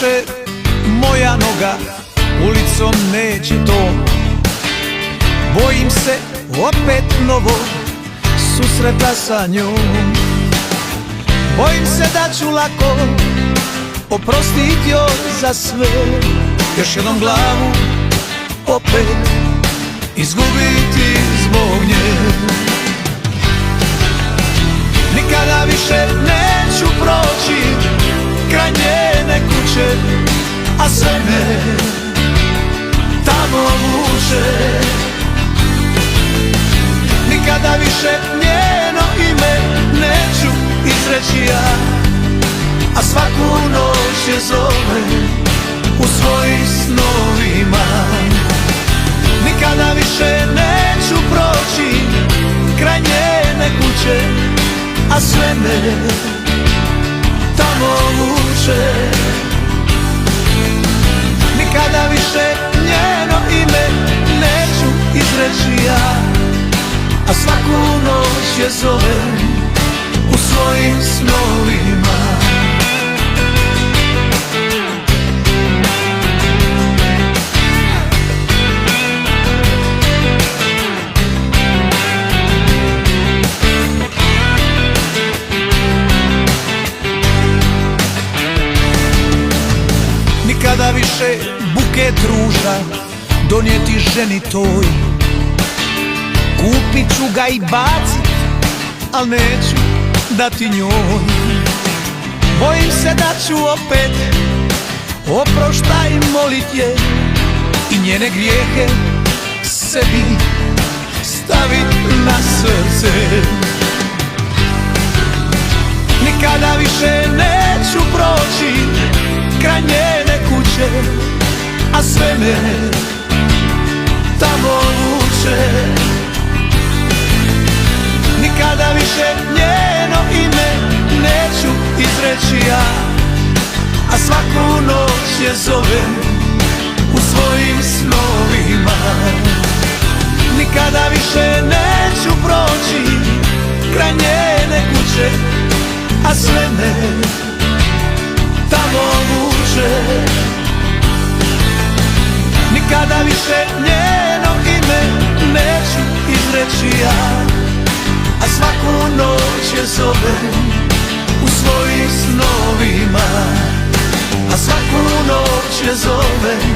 više moja noga ulicom neće to. Bojim se opet novog susreta sa njom. Bojim se da ću lako oprostit joj za sve. Još jednom glavu opet izgubiti zbog nje. Nikada više neću proći kraj njene kuće, a sve me tamo vuče. Nikada više njeno ime neću izreći ja, a svaku noć je zovem u svojim snovima. Nikada više neću proći kraj njene kuće, a sve me tamo vuče. Nikada više njeno ime neću izreći ja, a svaku noć je zovem u svojim snovima. Nikada više buket ruža donijeti ženi toj. Kupit ću ga i bacit, al neću dati njoj. Bojim se da ću opet oproštaj molit je i njene grijehe sebi stavit na srce. Nikada više neću proći kraj njene kuće, a sve me tamo vuče. Nikada više njeno ime neću izreći ja, a svaku noć je zovem u svojim snovima. Nikada više neću proći kraj njene kuće, a sve me tamo vuče. Nikada više njeno ime neću izreći ja, a svaku noć je zovem u svojim snovima. A svaku noć je zovem